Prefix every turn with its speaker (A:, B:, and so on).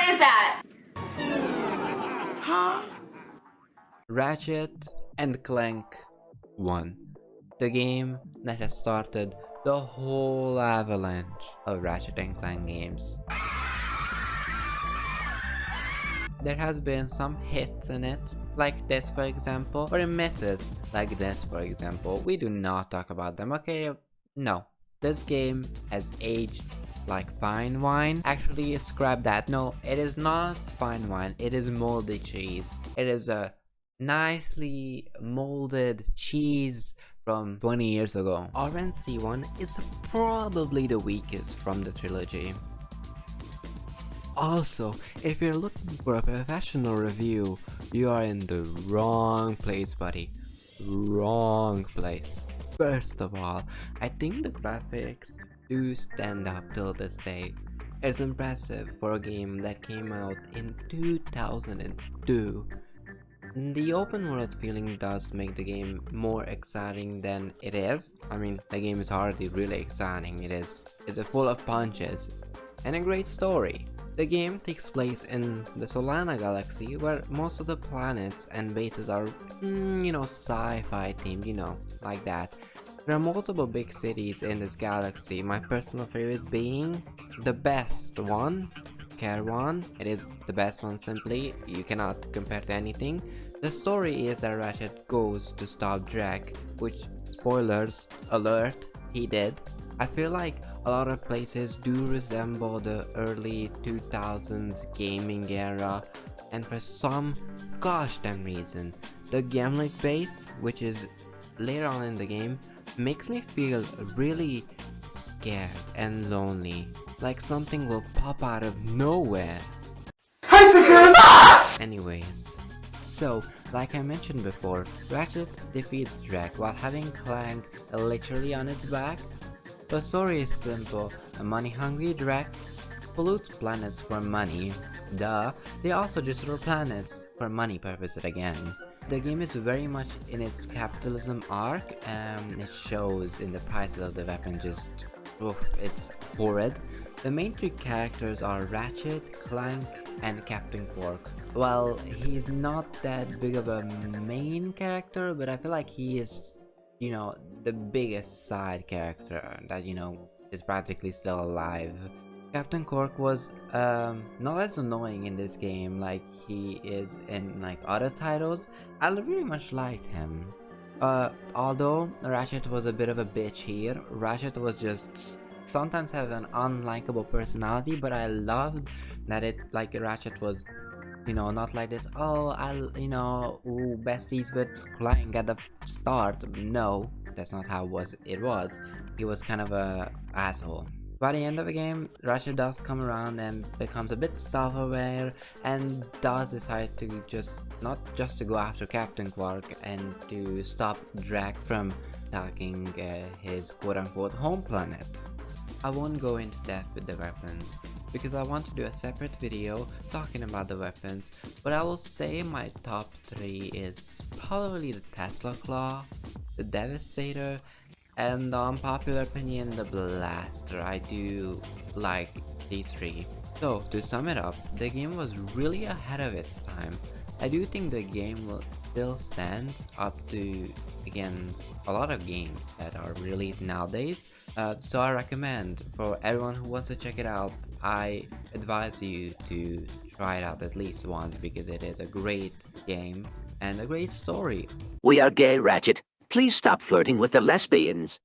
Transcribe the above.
A: is that?
B: Ratchet and Clank 1. The game that has started the whole avalanche of Ratchet and Clank games. There has been some hits in it, like this for example, or misses, like this for example. We do not talk about them, okay? No. This game has aged like fine wine. Actually, scrap that. No, it is not fine wine, it is moldy cheese. It is a nicely molded cheese from 20 years ago. RNC1 is probably the weakest from the trilogy. Also, if you're looking for a professional review, you are in the wrong place, buddy. Wrong place. First of all, I think the graphics do stand up till this day. It's impressive for a game that came out in 2002. The open world feeling does make the game more exciting than it is. I mean, the game is hardly really exciting. It's full of punches and a great story. The game takes place in the Solana galaxy, where most of the planets and bases are, sci-fi themed, like that. There are multiple big cities in this galaxy, my personal favorite being the best one, Kerwan. It is the best one simply, you cannot compare to anything. The story is that Ratchet goes to stop Drake, which, spoilers alert, he did. I feel like a lot of places do resemble the early 2000s gaming era, and for some gosh damn reason, the Gamlik base, which is later on in the game, makes me feel really scared and lonely, like something will pop out of nowhere.
A: Hi, sisters!
B: Anyways, so like I mentioned before, Ratchet defeats Drake while having Clank literally on its back. The story is simple. A money-hungry Drake pollutes planets for money. Duh, they also destroy planets for money purposes again. The game is very much in its capitalism arc, and it shows in the prices of the weapon. It's horrid. The main three characters are Ratchet, Clank, and Captain Quark. Well, he's not that big of a main character, but I feel like he is, the biggest side character that, is practically still alive. Captain Quark was not as annoying in this game like he is in like other titles. I really much liked him. Although Ratchet was a bit of a bitch here, Ratchet was just sometimes have an unlikable personality, but I loved that Ratchet was, not like this, oh, besties with Clank at the start. No, that's not how it was. He was kind of a asshole. By the end of the game, Ratchet does come around and becomes a bit self-aware and does decide to not just to go after Captain Quark and to stop Drake from attacking his quote-unquote home planet. I won't go into depth with the weapons because I want to do a separate video talking about the weapons, but I will say my top 3 is probably the Tesla Claw, the Devastator, and the unpopular opinion, the Blaster. I do like these 3. So to sum it up, the game was really ahead of its time. I do think the game will still stand up against a lot of games that are released nowadays. So I recommend for everyone who wants to check it out, I advise you to try it out at least once because it is a great game and a great story.
C: We are gay, Ratchet. Please stop flirting with the lesbians.